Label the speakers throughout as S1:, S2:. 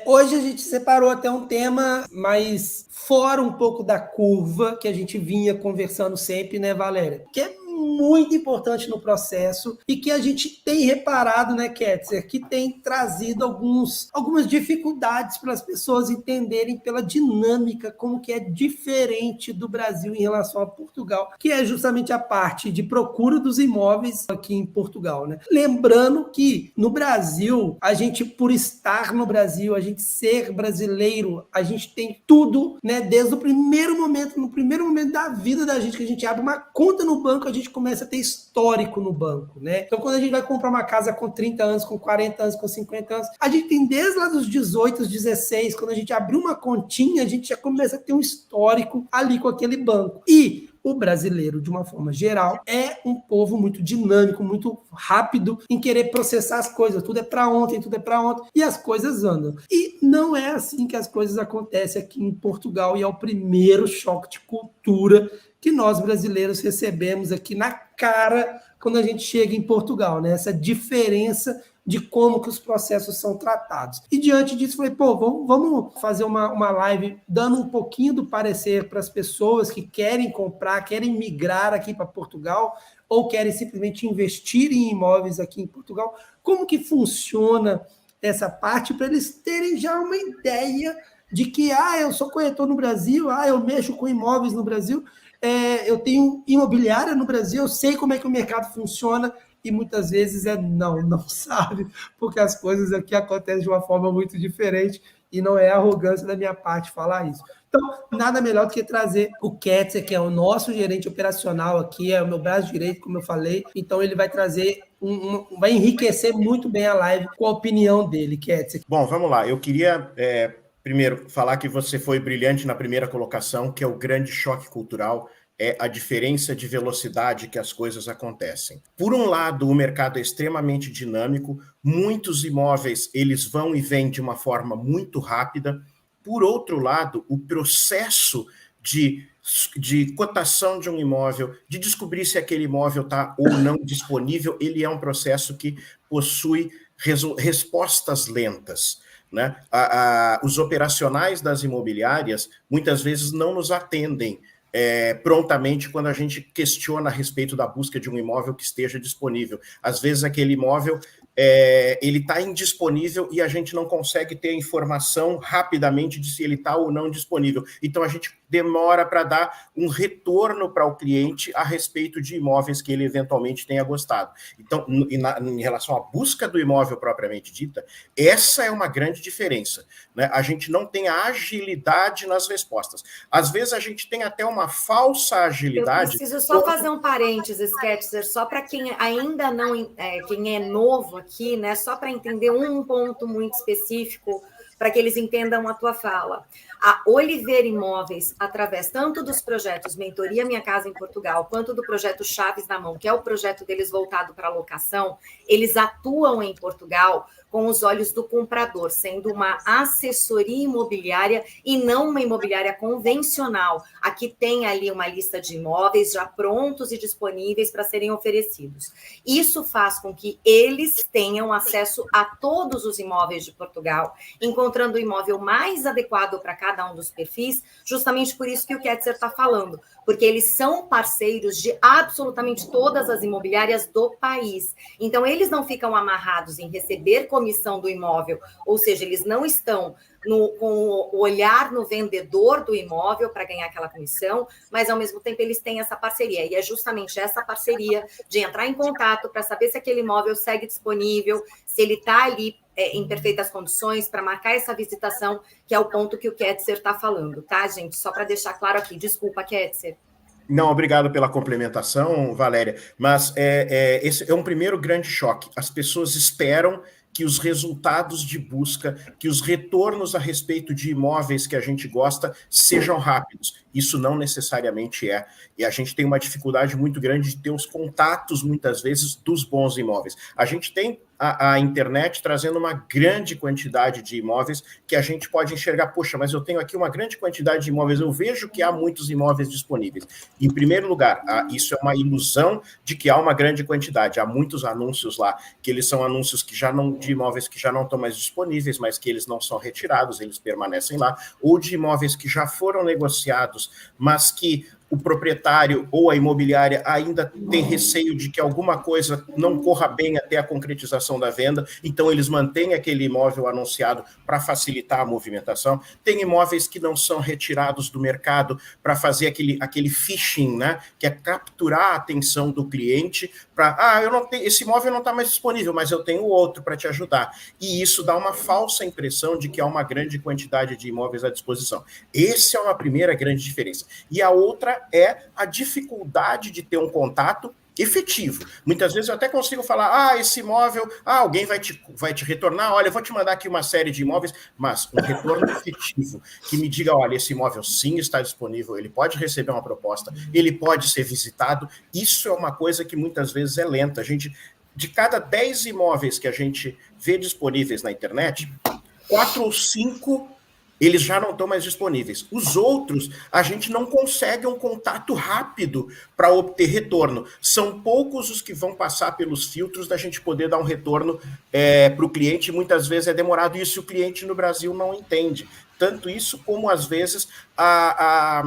S1: Hoje a gente separou até um tema mais fora um pouco da curva que a gente vinha conversando sempre, né, Valéria? Que é muito importante no processo e que a gente tem reparado, né, Ketzer, que tem trazido algumas dificuldades para as pessoas entenderem pela dinâmica como que é diferente do Brasil em relação a Portugal, que é justamente a parte de procura dos imóveis aqui em Portugal, né? Lembrando que no Brasil, a gente, por estar no Brasil, a gente ser brasileiro, a gente tem tudo, né, desde o primeiro momento, no primeiro momento da vida da gente, que a gente abre uma conta no banco, a gente começa a ter histórico no banco, né? Então, quando a gente vai comprar uma casa com 30 anos, com 40 anos, com 50 anos, a gente tem desde lá dos 18, os 16, quando a gente abriu uma continha, a gente já começa a ter um histórico ali com aquele banco. E o brasileiro, de uma forma geral, é um povo muito dinâmico, muito rápido em querer processar as coisas. Tudo é para ontem, e as coisas andam. E não é assim que as coisas acontecem aqui em Portugal, e é o primeiro choque de cultura que nós brasileiros recebemos aqui na cara quando a gente chega em Portugal, né? Essa diferença de como que os processos são tratados. E diante disso, falei, vamos fazer uma live dando um pouquinho do parecer para as pessoas que querem comprar, querem migrar aqui para Portugal ou querem simplesmente investir em imóveis aqui em Portugal. Como que funciona essa parte para eles terem já uma ideia de que, eu sou corretor no Brasil, eu mexo com imóveis no Brasil, eu tenho imobiliária no Brasil, eu sei como é que o mercado funciona, e muitas vezes não sabe, porque as coisas aqui acontecem de uma forma muito diferente e não é arrogância da minha parte falar isso. Então, nada melhor do que trazer o Ketzer, que é o nosso gerente operacional aqui, é o meu braço direito, como eu falei. Então, ele vai trazer, vai enriquecer muito bem a live com a opinião dele, Ketzer.
S2: Bom, vamos lá. Eu queria, primeiro, falar que você foi brilhante na primeira colocação, que é o grande choque cultural, é a diferença de velocidade que as coisas acontecem. Por um lado, o mercado é extremamente dinâmico, muitos imóveis eles vão e vêm de uma forma muito rápida. Por outro lado, o processo de cotação de um imóvel, de descobrir se aquele imóvel está ou não disponível, ele é um processo que possui respostas lentas. Né? Os operacionais das imobiliárias muitas vezes não nos atendem prontamente quando a gente questiona a respeito da busca de um imóvel que esteja disponível. Às vezes aquele imóvel ele está indisponível e a gente não consegue ter informação rapidamente de se ele está ou não disponível. Então a gente demora para dar um retorno para o cliente a respeito de imóveis que ele eventualmente tenha gostado. Então, em relação à busca do imóvel propriamente dita, essa é uma grande diferença. Né? A gente não tem a agilidade nas respostas. Às vezes a gente tem até uma falsa agilidade.
S3: Eu preciso só fazer um parênteses, Ketzer, só para quem ainda não, quem é novo aqui, né? Só para entender um ponto muito específico, para que eles entendam a tua fala. A Oliveira Imóveis, através tanto dos projetos Mentoria Minha Casa em Portugal, quanto do projeto Chaves na Mão, que é o projeto deles voltado para a locação, eles atuam em Portugal com os olhos do comprador, sendo uma assessoria imobiliária e não uma imobiliária convencional. Aqui tem ali uma lista de imóveis já prontos e disponíveis para serem oferecidos. Isso faz com que eles tenham acesso a todos os imóveis de Portugal, encontrando o imóvel mais adequado para cada um dos perfis, justamente por isso que o Ketzer está falando, porque eles são parceiros de absolutamente todas as imobiliárias do país. Então, eles não ficam amarrados em receber comissão do imóvel, ou seja, eles não estão com o olhar no vendedor do imóvel para ganhar aquela comissão, mas, ao mesmo tempo, eles têm essa parceria. E é justamente essa parceria de entrar em contato para saber se aquele imóvel segue disponível, se ele está ali em perfeitas condições para marcar essa visitação, que é o ponto que o Ketzer está falando, tá, gente? Só para deixar claro aqui. Desculpa, Ketzer.
S2: Não, obrigado pela complementação, Valéria, mas esse é um primeiro grande choque. As pessoas esperam que os resultados de busca, que os retornos a respeito de imóveis que a gente gosta sejam rápidos. Isso não necessariamente é. E a gente tem uma dificuldade muito grande de ter os contatos, muitas vezes, dos bons imóveis. A gente tem a internet trazendo uma grande quantidade de imóveis que a gente pode enxergar, poxa, mas eu tenho aqui uma grande quantidade de imóveis, eu vejo que há muitos imóveis disponíveis. Em primeiro lugar, isso é uma ilusão de que há uma grande quantidade. Há muitos anúncios lá, que eles são anúncios que já não, de imóveis que já não estão mais disponíveis, mas que eles não são retirados, eles permanecem lá, ou de imóveis que já foram negociados, mas que o proprietário ou a imobiliária ainda tem receio de que alguma coisa não corra bem até a concretização da venda, então eles mantêm aquele imóvel anunciado para facilitar a movimentação. Tem imóveis que não são retirados do mercado para fazer aquele phishing, né, que é capturar a atenção do cliente para, eu não tenho, esse imóvel não está mais disponível, mas eu tenho outro para te ajudar. E isso dá uma falsa impressão de que há uma grande quantidade de imóveis à disposição. Essa é uma primeira grande diferença. E a outra é a dificuldade de ter um contato efetivo. Muitas vezes eu até consigo falar, esse imóvel, alguém vai te retornar, olha, eu vou te mandar aqui uma série de imóveis, mas um retorno efetivo, que me diga, olha, esse imóvel sim está disponível, ele pode receber uma proposta, ele pode ser visitado, isso é uma coisa que muitas vezes é lenta. De cada 10 imóveis que a gente vê disponíveis na internet, 4 ou 5 eles já não estão mais disponíveis. Os outros, a gente não consegue um contato rápido para obter retorno. São poucos os que vão passar pelos filtros da gente poder dar um retorno para o cliente. Muitas vezes é demorado, e isso o cliente no Brasil não entende. Tanto isso como, às vezes, a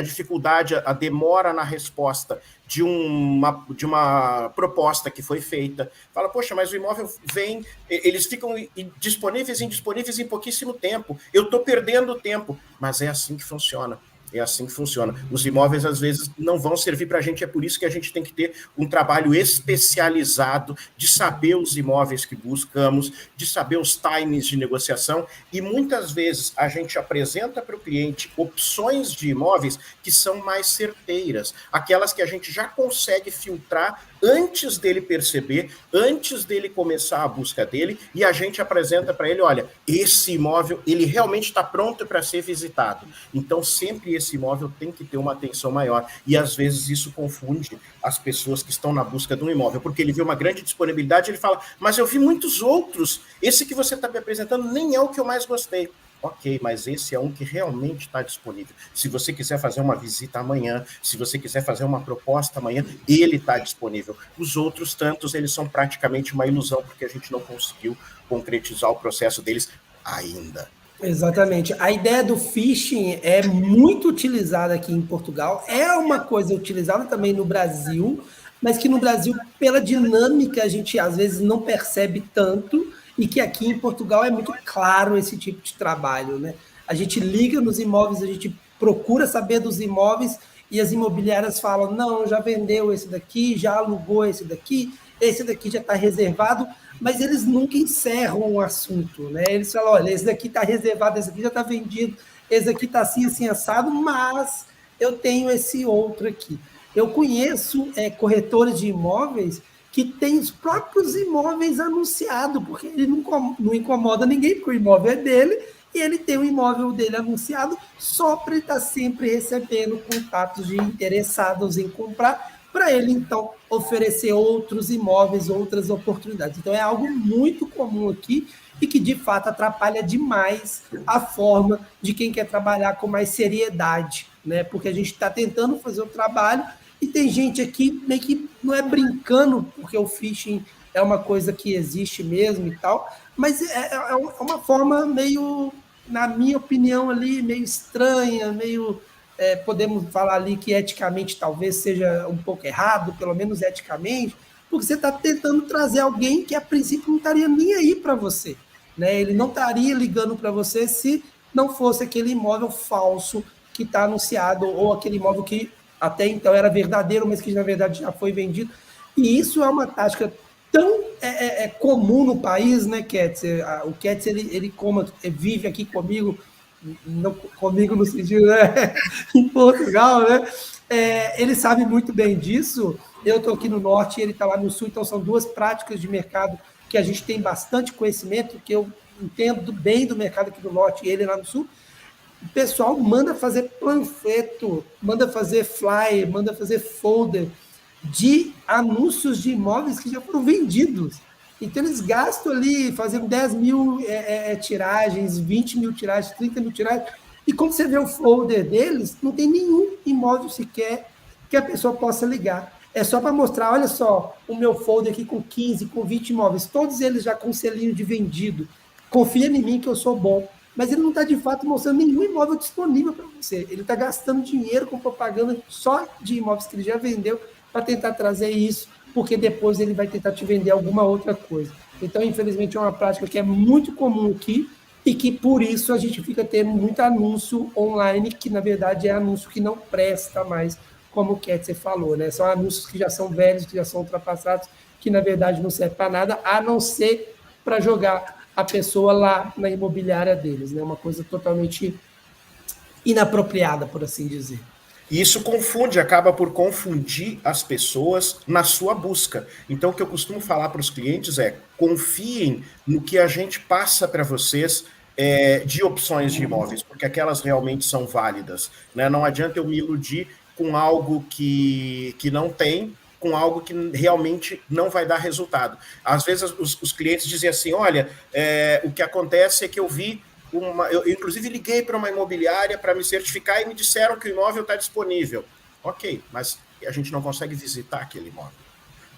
S2: dificuldade, a demora na resposta de uma proposta que foi feita. Fala, poxa, mas o imóvel vem, eles ficam disponíveis e indisponíveis em pouquíssimo tempo. Eu estou perdendo tempo. Mas é assim que funciona. É assim que funciona. Os imóveis, às vezes, não vão servir para a gente, é por isso que a gente tem que ter um trabalho especializado de saber os imóveis que buscamos, de saber os timings de negociação, e muitas vezes a gente apresenta para o cliente opções de imóveis que são mais certeiras, aquelas que a gente já consegue filtrar antes dele perceber, antes dele começar a busca dele, e a gente apresenta para ele, olha, esse imóvel, ele realmente está pronto para ser visitado. Então, sempre esse imóvel tem que ter uma atenção maior. E, às vezes, isso confunde as pessoas que estão na busca de um imóvel, porque ele vê uma grande disponibilidade, ele fala, mas eu vi muitos outros, esse que você está me apresentando nem é o que eu mais gostei. Ok, mas esse é um que realmente está disponível. Se você quiser fazer uma visita amanhã, se você quiser fazer uma proposta amanhã, ele está disponível. Os outros tantos, eles são praticamente uma ilusão, porque a gente não conseguiu concretizar o processo deles ainda.
S1: Exatamente. A ideia do phishing é muito utilizada aqui em Portugal, é uma coisa utilizada também no Brasil, mas que no Brasil, pela dinâmica, a gente às vezes não percebe tanto, e que aqui em Portugal é muito claro esse tipo de trabalho, né? A gente liga nos imóveis, a gente procura saber dos imóveis, e as imobiliárias falam, não, já vendeu esse daqui, já alugou esse daqui já está reservado, mas eles nunca encerram o assunto, né? Eles falam, olha, esse daqui está reservado, esse aqui já está vendido, esse aqui está assim, assim, assado, mas eu tenho esse outro aqui. Eu conheço corretores de imóveis que têm os próprios imóveis anunciados, porque ele não incomoda ninguém, porque o imóvel é dele, e ele tem o imóvel dele anunciado só para ele estar sempre recebendo contatos de interessados em comprar, para ele, então, oferecer outros imóveis, outras oportunidades. Então, é algo muito comum aqui e que, de fato, atrapalha demais a forma de quem quer trabalhar com mais seriedade, né? Porque a gente está tentando fazer o trabalho e tem gente aqui meio que não é brincando, porque o phishing é uma coisa que existe mesmo e tal, mas é uma forma meio, na minha opinião, ali, meio estranha, meio... podemos falar ali que eticamente talvez seja um pouco errado, pelo menos eticamente, porque você está tentando trazer alguém que a princípio não estaria nem aí para você, né? Ele não estaria ligando para você se não fosse aquele imóvel falso que está anunciado, ou aquele imóvel que até então era verdadeiro, mas que na verdade já foi vendido. E isso é uma tática tão comum no país, né, Ketzer? O Ketzer, ele vive aqui comigo, não, comigo no sentido, né, em Portugal, né? Ele sabe muito bem disso. Eu estou aqui no norte e ele está lá no sul, então são duas práticas de mercado que a gente tem bastante conhecimento, que eu entendo bem do mercado aqui do norte e ele lá no sul. O pessoal manda fazer panfleto, manda fazer flyer, manda fazer folder de anúncios de imóveis que já foram vendidos. Então eles gastam ali fazendo 10 mil tiragens, 20 mil tiragens, 30 mil tiragens, e quando você vê o folder deles, não tem nenhum imóvel sequer que a pessoa possa ligar. É só para mostrar, olha só, o meu folder aqui com 15, com 20 imóveis, todos eles já com selinho de vendido. Confia em mim que eu sou bom. Mas ele não está, de fato, mostrando nenhum imóvel disponível para você. Ele está gastando dinheiro com propaganda só de imóveis que ele já vendeu para tentar trazer isso, porque depois ele vai tentar te vender alguma outra coisa. Então, infelizmente, é uma prática que é muito comum aqui e que, por isso, a gente fica tendo muito anúncio online, que, na verdade, é anúncio que não presta mais, como o Ketzer falou, né? São anúncios que já são velhos, que já são ultrapassados, que, na verdade, não servem para nada, a não ser para jogar a pessoa lá na imobiliária deles, né? Uma coisa totalmente inapropriada, por assim dizer.
S2: E isso acaba por confundir as pessoas na sua busca. Então, o que eu costumo falar para os clientes é: confiem no que a gente passa para vocês de opções de imóveis, porque aquelas realmente são válidas, né? Não adianta eu me iludir com algo que não tem, com algo que realmente não vai dar resultado. Às vezes os clientes dizem assim: olha, o que acontece é que eu vi eu inclusive liguei para uma imobiliária para me certificar e me disseram que o imóvel está disponível. Ok, mas a gente não consegue visitar aquele imóvel.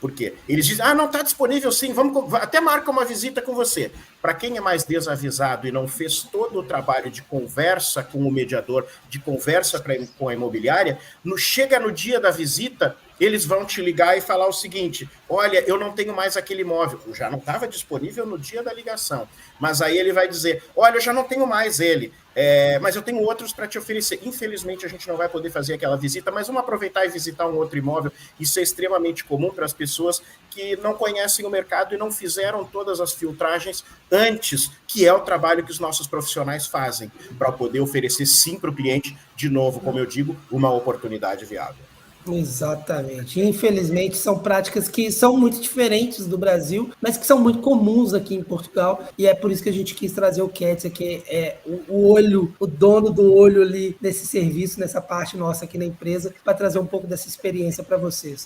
S2: Por quê? Eles dizem: não está disponível sim, até marca uma visita com você. Para quem é mais desavisado e não fez todo o trabalho de conversa com o mediador, de conversa com a imobiliária, chega no dia da visita, eles vão te ligar e falar o seguinte: olha, eu não tenho mais aquele imóvel. Já não estava disponível no dia da ligação. Mas aí ele vai dizer: olha, eu já não tenho mais ele, mas eu tenho outros para te oferecer. Infelizmente, a gente não vai poder fazer aquela visita, mas vamos aproveitar e visitar um outro imóvel. Isso é extremamente comum para as pessoas que não conhecem o mercado e não fizeram todas as filtragens antes, que é o trabalho que os nossos profissionais fazem, para poder oferecer sim para o cliente, de novo, como eu digo, uma oportunidade viável.
S1: Exatamente. Infelizmente, são práticas que são muito diferentes do Brasil, mas que são muito comuns aqui em Portugal, e é por isso que a gente quis trazer o Ketzer, que é o olho, o dono do olho ali nesse serviço, nessa parte nossa aqui na empresa, para trazer um pouco dessa experiência para vocês.